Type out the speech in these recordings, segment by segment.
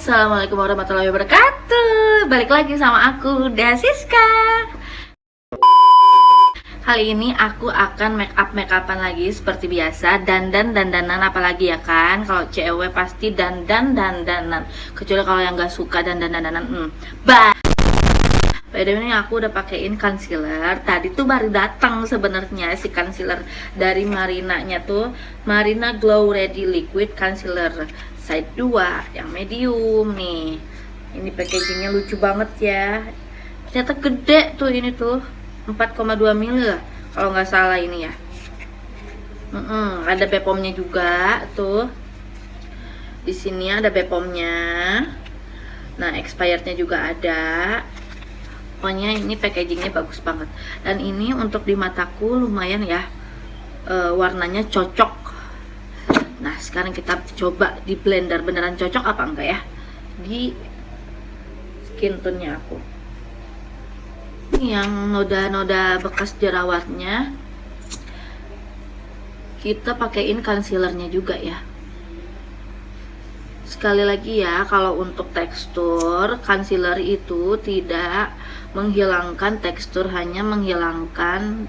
Assalamualaikum warahmatullahi wabarakatuh. Balik lagi sama aku, Dasiska. Kali ini aku akan make upan lagi seperti biasa. Dandanan apalagi ya kan. Kalau cewek pasti dandanan. Kecuali kalau yang gak suka dandanan. By the way, aku udah pakein concealer. Tadi tuh baru datang sebenarnya si concealer dari Marina-nya tuh, Marina Glow Ready Liquid Concealer Side 2 yang medium nih. Ini packagingnya lucu banget ya. Ternyata gede tuh, ini tuh 4,2 ml lah kalau nggak salah ini ya. Ada Bepomnya juga tuh. Di sini ada Bepomnya. Nah, expirednya juga ada. Pokoknya ini packagingnya bagus banget. Dan ini untuk di mataku lumayan ya, warnanya cocok. Nah, sekarang kita coba di blender, beneran cocok apa enggak ya di skin tone-nya aku. Ini yang noda-noda bekas jerawatnya, kita pakein concealernya juga ya. Sekali lagi ya, kalau untuk tekstur, concealer itu tidak menghilangkan tekstur, hanya menghilangkan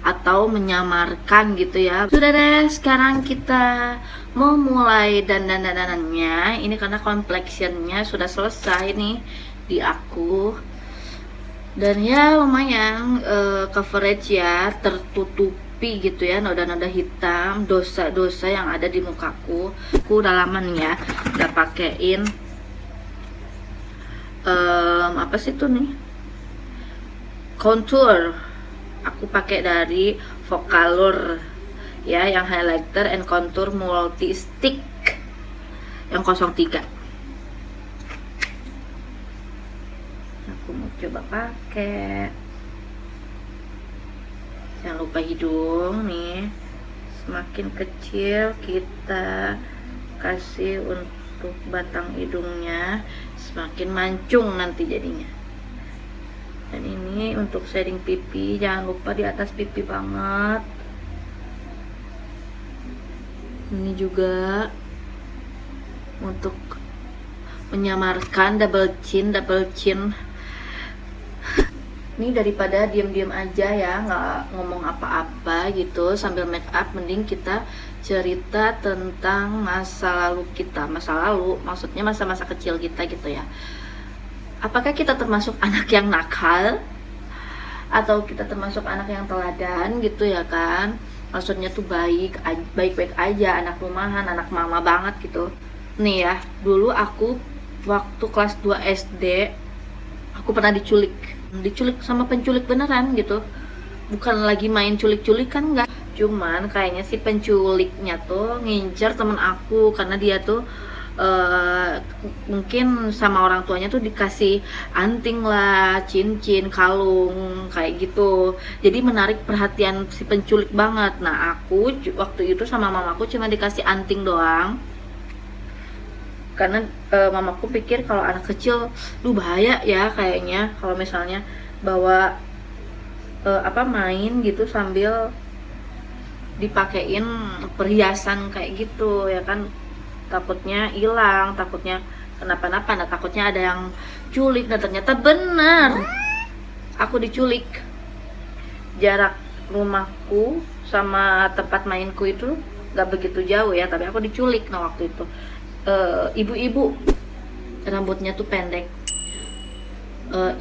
atau menyamarkan gitu ya. Sudah deh, sekarang kita mau mulai dandanannya. Ini karena complexionnya sudah selesai nih di aku. Dan ya lumayan coverage ya, tertutupi gitu ya noda-noda hitam, dosa-dosa yang ada di mukaku. Aku udah lama nih ya udah pakein apa sih tuh nih, contour. Aku pakai dari Vocalour ya, yang highlighter and contour multi stick yang 03. Aku mau coba pakai. Jangan lupa hidung nih, semakin kecil kita kasih untuk batang hidungnya, semakin mancung nanti jadinya. Dan ini untuk shading pipi, jangan lupa di atas pipi banget. Ini juga untuk menyamarkan double chin. Ini daripada diam-diam aja ya, nggak ngomong apa-apa gitu sambil make up, mending kita cerita tentang masa lalu kita. Masa lalu maksudnya masa-masa kecil kita gitu ya. Apakah kita termasuk anak yang nakal atau kita termasuk anak yang teladan gitu ya kan? Maksudnya tuh baik-baik aja, anak rumahan, anak mama banget gitu. Nih ya, dulu aku waktu kelas 2 SD aku pernah diculik sama penculik beneran gitu. Bukan lagi main culik-culikan, enggak. Cuman kayaknya si penculiknya tuh ngincer temen aku karena dia tuh mungkin sama orang tuanya tuh dikasih anting lah, cincin, kalung kayak gitu. Jadi menarik perhatian si penculik banget. Nah, aku waktu itu sama mamaku cuma dikasih anting doang. Karena mamaku pikir kalau anak kecil bahaya ya kayaknya kalau misalnya bawa main gitu sambil dipakein perhiasan kayak gitu ya kan. Takutnya hilang, takutnya kenapa-napa, nah takutnya ada yang culik. Nah ternyata benar, aku diculik. Jarak rumahku sama tempat mainku itu gak begitu jauh ya, tapi aku diculik. Nah waktu itu ibu-ibu, rambutnya tuh pendek,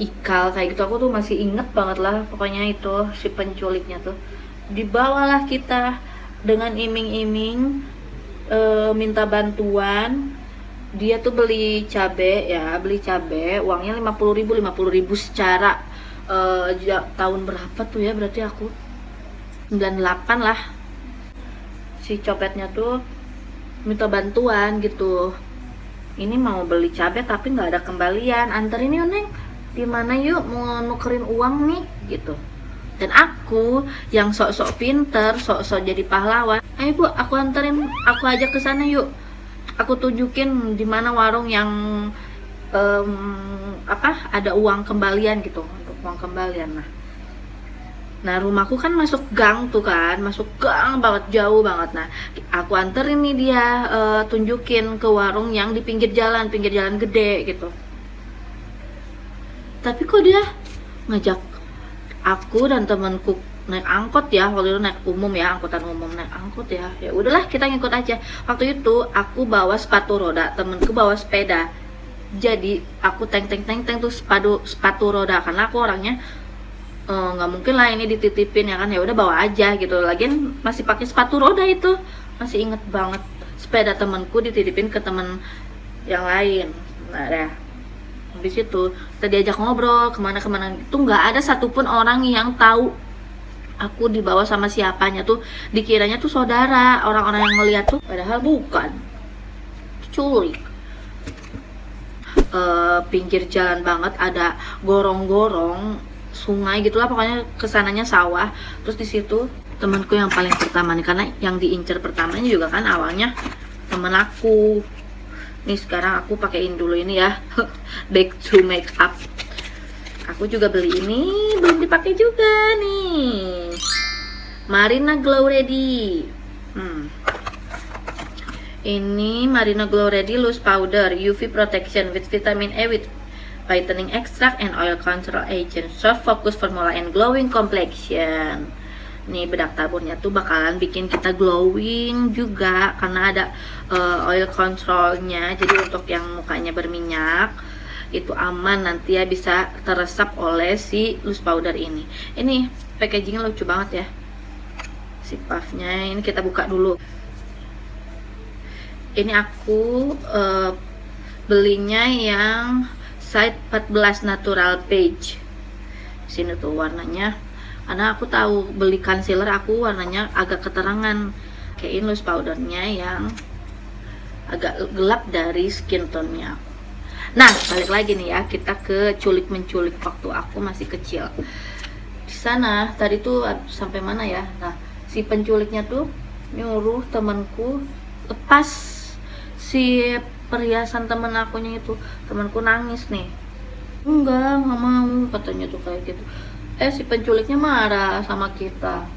ikal kayak gitu. Aku tuh masih inget banget lah, pokoknya itu si penculiknya tuh. Dibawalah kita dengan iming-iming, minta bantuan. Dia tuh beli cabe, uangnya 50.000 secara tahun berapa tuh ya, berarti aku 98 lah. Si copetnya tuh minta bantuan gitu, ini mau beli cabe tapi nggak ada kembalian, anterin yuk neng, di mana yuk mau nukerin uang nih gitu. Dan aku yang sok-sok pinter, sok-sok jadi pahlawan, ayo bu, aku anterin, aku ajak ke sana yuk, aku tunjukin di mana warung yang ada uang kembalian gitu, untuk uang kembalian. Nah Nah, rumahku kan masuk gang tuh kan, masuk gang banget, jauh banget. Nah, aku anterin nih dia, tunjukin ke warung yang di pinggir jalan gede gitu. Tapi kok dia ngajak aku dan temanku naik angkot ya, waktu itu naik umum ya, angkutan umum, naik angkot ya. Ya udahlah, kita ngikut aja. Waktu itu aku bawa sepatu roda, temenku bawa sepeda. Jadi aku teng tuh sepatu roda, karena aku orangnya nggak mungkin lah ini dititipin ya kan, ya udah bawa aja gitu. Lagian masih pakai sepatu roda itu, masih inget banget sepeda temanku dititipin ke temen yang lain. Nah dah, habis itu kita diajak ngobrol kemana-kemana itu, nggak ada satupun orang yang tahu aku dibawa sama siapanya. Tuh dikiranya tuh saudara, orang-orang yang ngeliat tuh, padahal bukan, culik. Pinggir jalan banget, ada gorong-gorong sungai gitulah, pokoknya kesananya sawah. Terus di situ temanku yang paling pertama nih, karena yang diincer pertamanya juga kan awalnya temen aku. Nih sekarang aku pakein dulu ini ya, back to makeup. Aku juga beli ini, belum dipakai juga nih, Marina Glow Ready. Ini Marina Glow Ready Loose Powder UV Protection with Vitamin A with Whitening Extract and Oil Control Agent, Soft Focus Formula and Glowing Complexion. Nih bedak taburnya tuh bakalan bikin kita glowing juga, karena ada oil controlnya. Jadi untuk yang mukanya berminyak itu aman, nanti ya bisa teresap oleh si loose powder ini. Ini packagingnya lucu banget ya, si puffnya. Ini kita buka dulu. Ini aku belinya yang size 14 natural beige. Sini tuh warnanya, karena aku tahu beli concealer aku warnanya agak keterangan. Kayak loose powdernya yang agak gelap dari skin tone-nya aku. Nah, balik lagi nih ya, kita ke culik menculik waktu aku masih kecil. Di sana tadi tuh sampai mana ya? Nah, si penculiknya tuh nyuruh temanku lepas si perhiasan temen akunya itu. Temanku nangis nih, enggak mau katanya tuh kayak gitu. Si penculiknya marah sama kita,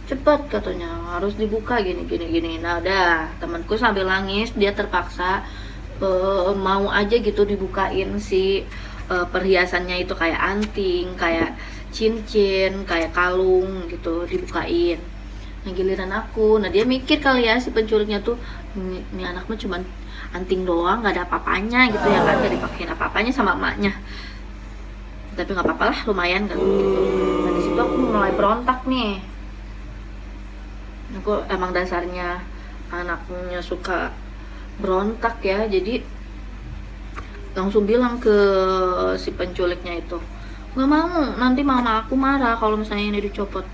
cepat katanya harus dibuka gini. Nah udah, temanku sambil nangis dia terpaksa mau aja gitu dibukain si perhiasannya itu, kayak anting, kayak cincin, kayak kalung gitu, dibukain. Nah giliran aku, nah dia mikir kali ya si penculiknya tuh, ini anak mah cuman anting doang, nggak ada apa-apanya gitu ya kan, gak dipakein apa-apanya sama emaknya. Tapi nggak apa-apa lah, lumayan kan gitu. Nah disitu aku mulai berontak nih. Aku emang dasarnya anaknya suka berontak ya, jadi langsung bilang ke si penculiknya itu, nggak mau, nanti mama aku marah kalau misalnya ini dicopot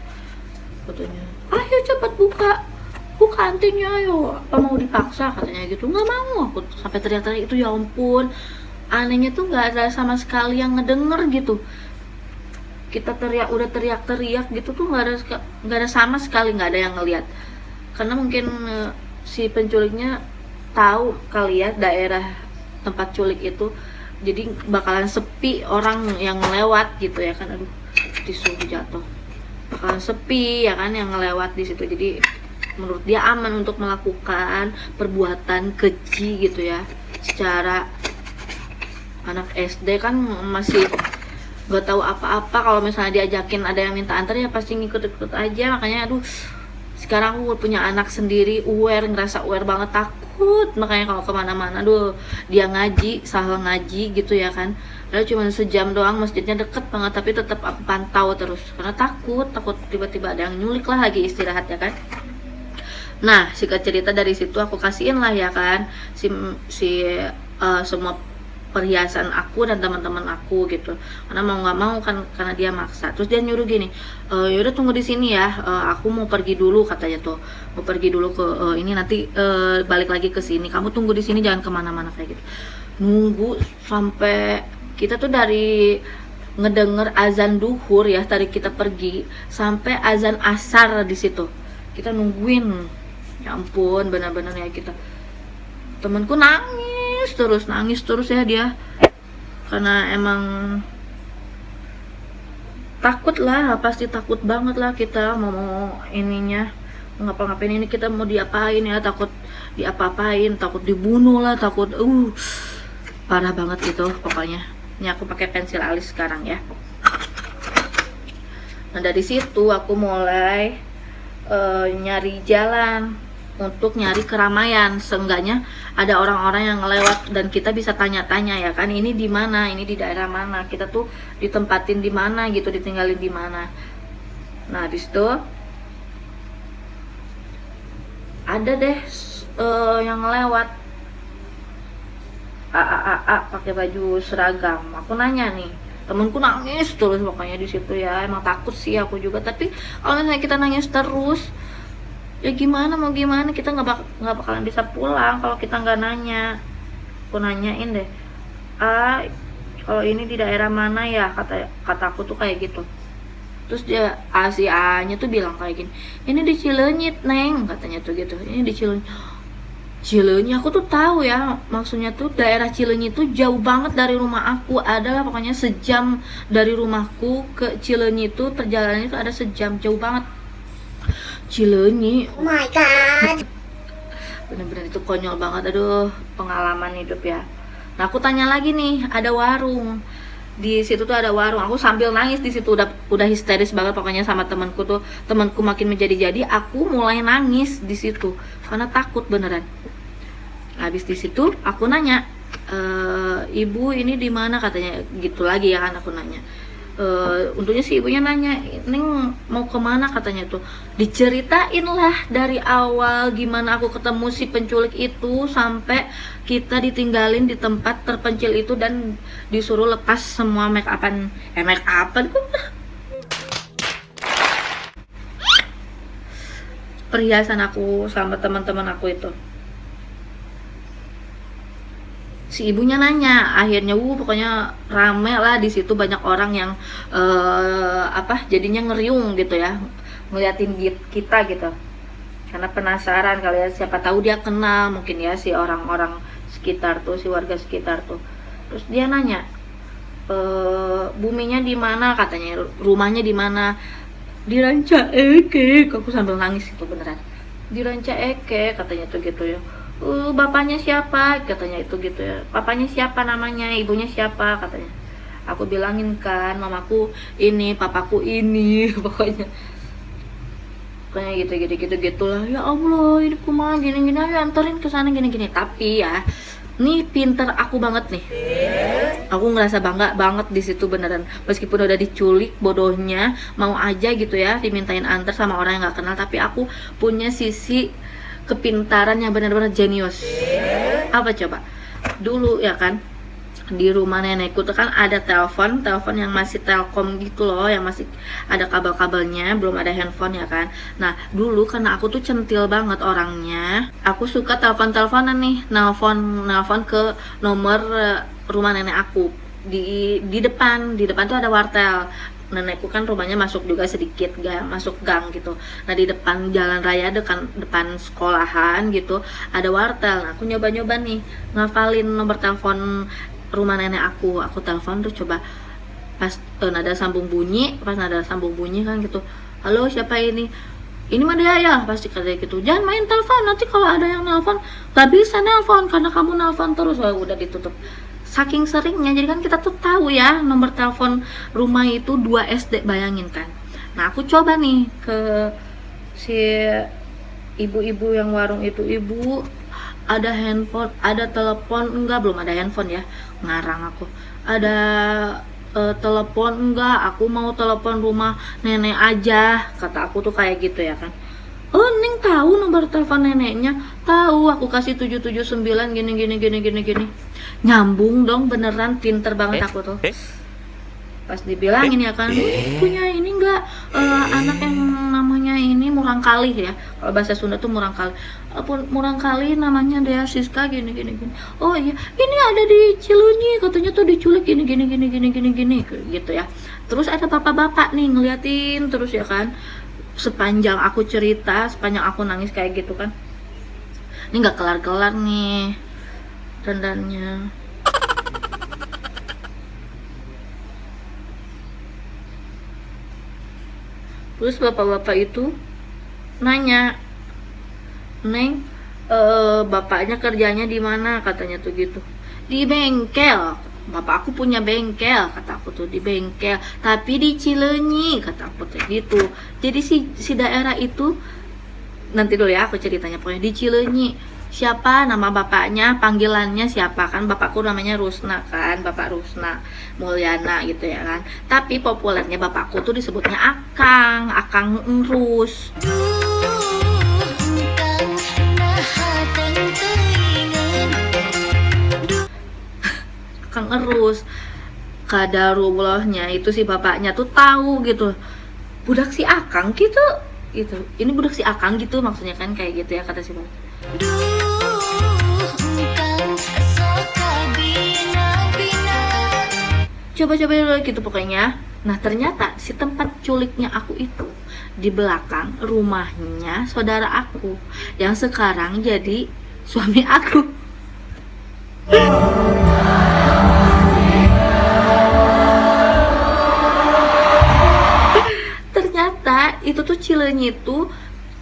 katanya. Ayo cepat buka antingnya, ayo, apa mau dipaksa katanya gitu. Nggak mau, aku sampai teriak-teriak itu. Ya ampun, anehnya tuh nggak ada sama sekali yang ngedenger gitu. Kita udah teriak-teriak gitu tuh nggak ada sama sekali, nggak ada yang ngelihat. Karena mungkin si penculiknya tahu kali ya daerah tempat culik itu, jadi bakalan sepi orang yang lewat gitu ya kan. Aduh, tisu jatuh. Bakalan sepi ya kan yang ngelewat di situ. Jadi menurut dia aman untuk melakukan perbuatan keji gitu ya. Secara anak SD kan masih gak tahu apa-apa, kalau misalnya diajakin ada yang minta antar ya pasti ngikut-ikut aja. Makanya aduh, sekarang aku punya anak sendiri, ngerasa aware banget, takut. Makanya kalau kemana-mana, aduh, dia ngaji, salah ngaji gitu ya kan, lalu cuma sejam doang, masjidnya deket banget, tapi tetap aku pantau terus karena takut tiba-tiba ada yang nyulik lah lagi istirahat ya kan. Nah singkat cerita dari situ aku kasihin lah ya kan semua perhiasan aku dan teman-teman aku gitu, karena mau nggak mau kan, karena dia maksa. Terus dia nyuruh gini, yaudah tunggu di sini ya, aku mau pergi dulu katanya tuh, mau pergi dulu ke ini, nanti balik lagi ke sini, kamu tunggu di sini jangan kemana-mana kayak gitu. Nunggu sampai kita tuh dari ngedenger azan duhur ya, tadi kita pergi sampai azan asar di situ kita nungguin. Ya ampun, benar-benar ya kita. Temanku nangis terus ya dia, karena emang takut lah, pasti takut banget lah kita mau ininya ngapa-ngapain ini, kita mau diapain ya, takut diapa-apain, takut dibunuh lah, takut parah banget gitu pokoknya. Ini aku pakai pensil alis sekarang ya. Nah dari situ aku mulai nyari jalan untuk nyari keramaian, seenggaknya ada orang-orang yang lewat dan kita bisa tanya-tanya ya kan, ini di mana, ini di daerah mana, kita tuh ditempatin di mana gitu, ditinggalin di mana. Nah habis itu ada deh yang lewat pakai baju seragam. Aku nanya nih, temenku nangis terus pokoknya di situ ya. Emang takut sih aku juga, tapi kalau misalnya kita nangis terus ya gimana, mau gimana, kita nggak bakalan bisa pulang kalau kita nggak nanya. Aku nanyain deh, kalau ini di daerah mana ya, kataku tuh kayak gitu. Terus dia si A-nya tuh bilang kayak gini, ini di Cilenyit neng, katanya tuh gitu, ini di Cileunyi. Aku tuh tahu ya, maksudnya tuh daerah Cileunyi tuh jauh banget dari rumah aku, adalah pokoknya sejam dari rumahku ke Cileunyi tuh perjalanannya tuh ada sejam, jauh banget. Cileunyi, oh my god, bener-bener itu konyol banget. Aduh, pengalaman hidup ya. Nah aku tanya lagi nih, ada warung di situ tuh, ada warung. Aku sambil nangis di situ, udah histeris banget pokoknya sama temanku tuh. Temanku makin menjadi-jadi, aku mulai nangis di situ karena takut beneran. Habis di situ aku nanya, ibu ini di mana, katanya gitu lagi ya kan. Aku nanya, untungnya si ibunya nanya, neng mau kemana, katanya tuh. Diceritain lah dari awal gimana aku ketemu si penculik itu sampai kita ditinggalin di tempat terpencil itu dan disuruh lepas semua make upan perhiasan aku sama teman-teman aku itu. Si ibunya nanya, akhirnya pokoknya rame lah di situ, banyak orang yang jadinya ngeriung gitu ya, ngeliatin kita gitu, karena penasaran kali ya, siapa tahu dia kenal mungkin ya si orang-orang sekitar tuh, si warga sekitar tuh. Terus dia nanya, buminya di mana, katanya rumahnya di mana. Di Ranca Ekek. Aku sambil nangis itu beneran, di Ranca Ekek katanya tuh gitu ya. Bapaknya siapa, katanya itu gitu ya. Bapaknya siapa namanya, ibunya siapa, katanya. Aku bilangin kan, mamaku ini, papaku ini pokoknya gitu lah. Ya Allah, ini kumaha gini-gini, ayo anterin ke sana gini-gini. Tapi ya, nih pinter aku banget nih. Aku ngerasa bangga banget di situ beneran. Meskipun udah diculik, bodohnya mau aja gitu ya dimintain antar sama orang yang nggak kenal, tapi aku punya sisi kepintaran yang benar-benar jenius. Apa coba? Dulu ya kan, di rumah nenekku tuh kan ada telepon yang masih telkom gitu loh, yang masih ada kabel-kabelnya, belum ada handphone ya kan. Nah dulu karena aku tuh centil banget orangnya, aku suka telepon-teleponan nih, nelfon ke nomor rumah nenek aku. Di depan tuh ada wartel. Nenekku kan rumahnya masuk juga sedikit masuk gang gitu. Nah di depan jalan raya, depan sekolahan gitu ada wartel. Nah aku nyoba nih ngafalin nomor telepon rumah nenek aku telepon tuh, coba pas nada sambung bunyi kan gitu, halo siapa ini mah dia ya, pasti kayak gitu. Jangan main telepon, nanti kalau ada yang nelpon gak bisa nelpon karena kamu nelpon terus. Udah ditutup saking seringnya, jadi kan kita tuh tahu ya nomor telepon rumah itu 2 SD, bayangin kan. Nah aku coba nih ke si ibu-ibu yang warung itu, ibu ada handphone, ada telepon enggak? Belum ada handphone ya, ngarang aku. Ada telepon enggak? Aku mau telepon rumah nenek aja, kata aku tuh kayak gitu ya kan. Oh Neng tahu nomor telepon neneknya? Tahu, aku kasih 779 gini. Nyambung dong, beneran pinter banget aku tuh. Pas dibilangin ya kan, punya ini enggak anak yang namanya ini Murang Kali ya, kalau bahasa Sunda tuh Murang Kali. Murang Kali namanya Dea Siska gini. Oh iya, ini ada di Cileunyi, katanya tuh diculik gini gitu ya. Terus ada bapak-bapak nih ngeliatin terus ya kan, sepanjang aku cerita, sepanjang aku nangis kayak gitu kan. Ini nggak kelar-kelar nih dandannya. Terus bapak-bapak itu nanya, Neng, bapaknya kerjanya di mana, katanya tuh gitu. Di bengkel. Bapak aku punya bengkel, kata aku tuh, di bengkel, tapi di Cileunyi, kata aku tuh gitu. Jadi si daerah itu, nanti dulu ya aku ceritanya, pokoknya di Cileunyi. Siapa nama bapaknya, panggilannya siapa, kan bapakku namanya Rusna kan, Bapak Rusna Mulyana gitu ya kan. Tapi populernya bapakku tuh disebutnya Akang, Akang Rus. Kang Erus, kadarullahnya itu si bapaknya tuh tahu gitu, budak si Akang gitu, ini budak si Akang gitu, maksudnya kan kayak gitu ya, kata si bapak. Coba-coba dulu gitu pokoknya. Nah ternyata si tempat culiknya aku itu di belakang rumahnya saudara aku yang sekarang jadi suami aku. Ternyata itu tuh Cileunyi itu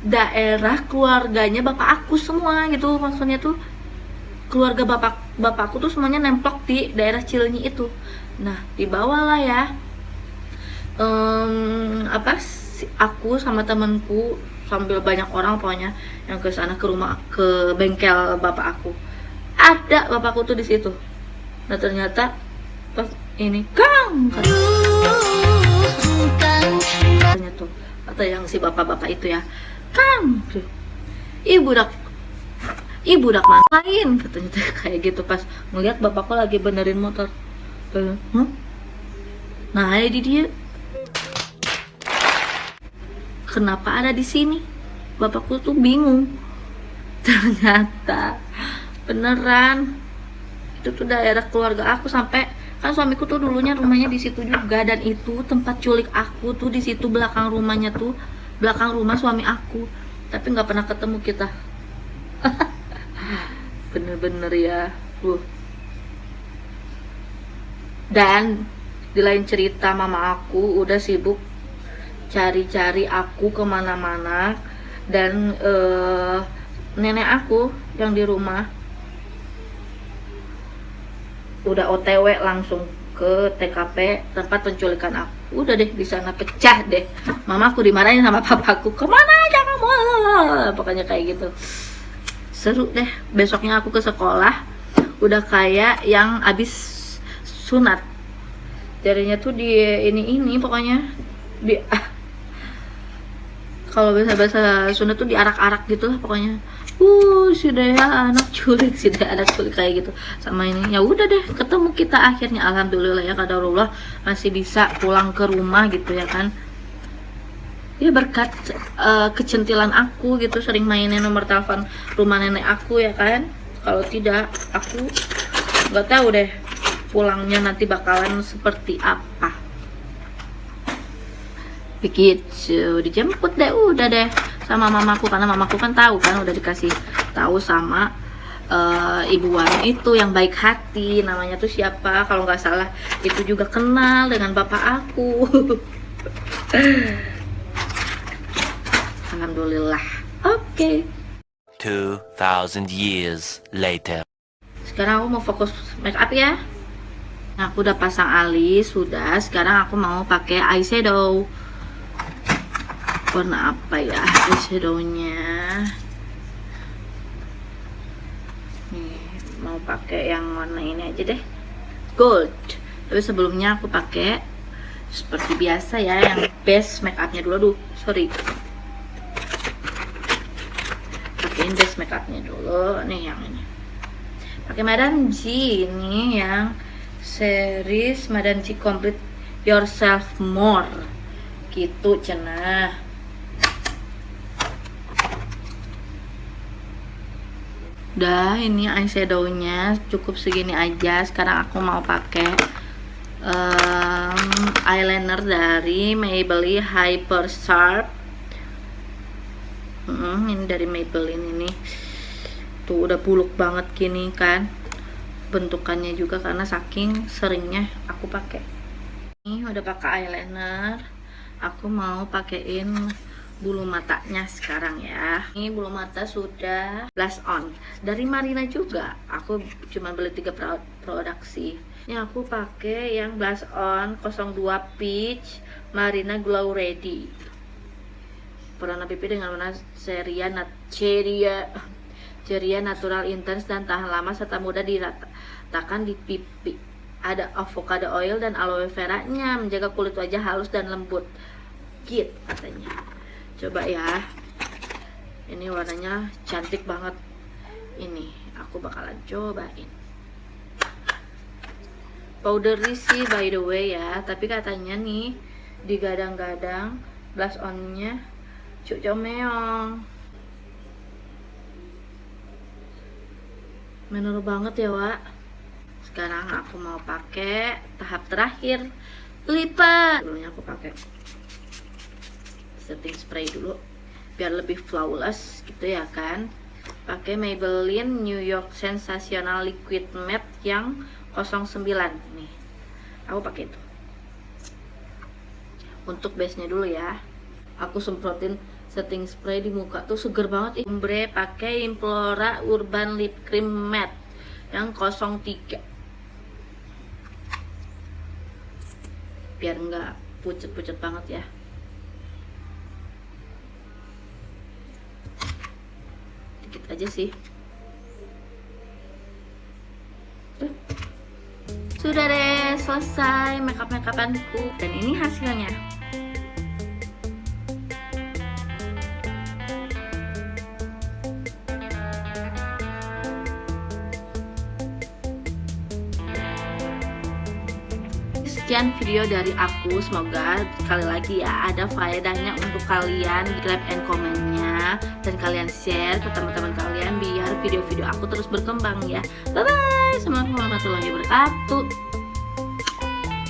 daerah keluarganya bapak aku semua gitu, maksudnya tuh keluarga bapakku tuh semuanya nemplok di daerah Cileunyi itu. Nah dibawalah ya aku sama temenku sambil banyak orang pokoknya yang ke sana, ke rumah, ke bengkel bapak aku. Ada bapakku tuh di situ. Nah ternyata pas ini Kang katanya tuh, atau yang si bapak-bapak itu ya, Kang, ibu dak mana lain, katanya tuh kayak gitu pas ngeliat bapakku lagi benerin motor. Nah di dia kenapa ada di sini, bapakku tuh bingung. Ternyata beneran itu tuh daerah keluarga aku, sampai kan suamiku tuh dulunya rumahnya di situ juga, dan itu tempat culik aku tuh di situ, belakang rumahnya tuh, belakang rumah suami aku, tapi nggak pernah ketemu kita. Bener-bener ya. Dan di lain cerita, mama aku udah sibuk cari-cari aku kemana-mana, dan nenek aku yang di rumah udah OTW langsung ke TKP tempat penculikan aku. Udah deh di sana pecah deh. Mama aku dimarahin sama papaku, kemana aja kamu, pokoknya kayak gitu. Seru deh. Besoknya aku ke sekolah udah kayak yang abis sunat. Jarinya tuh di ini pokoknya di kalau bahasa sunat tuh diarak-arak gitu lah pokoknya. Sudah ya anak culik, sudah anak culik kayak gitu sama ini. Ya udah deh, ketemu kita akhirnya, alhamdulillah ya, qadarullah masih bisa pulang ke rumah gitu ya kan. Ya berkat kecentilan aku gitu, sering mainin nomor telepon rumah nenek aku ya kan. Kalau tidak aku nggak tahu deh pulangnya nanti bakalan seperti apa. Begitu, dijemput deh, udah deh sama mamaku, karena mamaku kan tahu kan, udah dikasih tahu sama ibu warung itu yang baik hati, namanya tuh siapa kalau nggak salah itu juga kenal dengan bapak aku. Alhamdulillah. Oke. 2000 years later. Sekarang aku mau fokus make up ya. Nah, aku udah pasang alis, sudah. Sekarang aku mau pakai eyeshadow. Warna apa ya eyeshadownya? Nih, mau pakai yang warna ini aja deh, gold. Tapi sebelumnya aku pakai seperti biasa ya, yang base make upnya dulu. Aduh, sorry. Pakein base make upnya dulu. Nih yang ini. Pakai Madam G, ini yang series Madam G Complete Yourself More. Gitu cenah. Udah, ini eyeshadownya cukup segini aja. Sekarang aku mau pakai eyeliner dari Maybelline Hyper Sharp. Ini dari Maybelline ini. Tuh udah buluk banget gini kan bentukannya juga, karena saking seringnya aku pakai. Ini udah pakai eyeliner. Aku mau pakein bulu matanya sekarang ya. Ini bulu mata sudah blush on dari Marina juga. Aku cuma beli 3 produk sih. Ini aku pakai yang blush on 02 Peach Marina Glow Ready. Warna pipi dengan warna ceria natural intense dan tahan lama serta mudah diratakan di pipi. Ada avocado oil dan aloe vera-nya menjaga kulit wajah halus dan lembut. Gitu katanya. Coba ya. Ini warnanya cantik banget. Ini aku bakalan cobain. Powdery sih by the way ya, tapi katanya nih digadang-gadang blush on-nya Cuk meong. Menurut banget ya, Wak. Sekarang aku mau pakai tahap terakhir, lipat. Dulunya aku pakai setting spray dulu biar lebih flawless gitu ya kan. Pakai Maybelline New York Sensational Liquid Matte yang 09 nih. Aku pakai itu. Untuk base-nya dulu ya. Aku semprotin setting spray di muka tuh seger banget. Ombre pakai Implora Urban Lip Cream Matte yang 03. Biar nggak pucet-pucet banget ya. Dikit aja sih. Tuh. Sudah deh, selesai makeup-makeupanku. Dan ini hasilnya. Sekian video dari aku, semoga sekali lagi ya ada faedahnya untuk kalian. Grab and comment-nya dan kalian share ke teman-teman kalian biar video-video aku terus berkembang ya. Bye bye, assalamualaikum warahmatullahi wabarakatuh.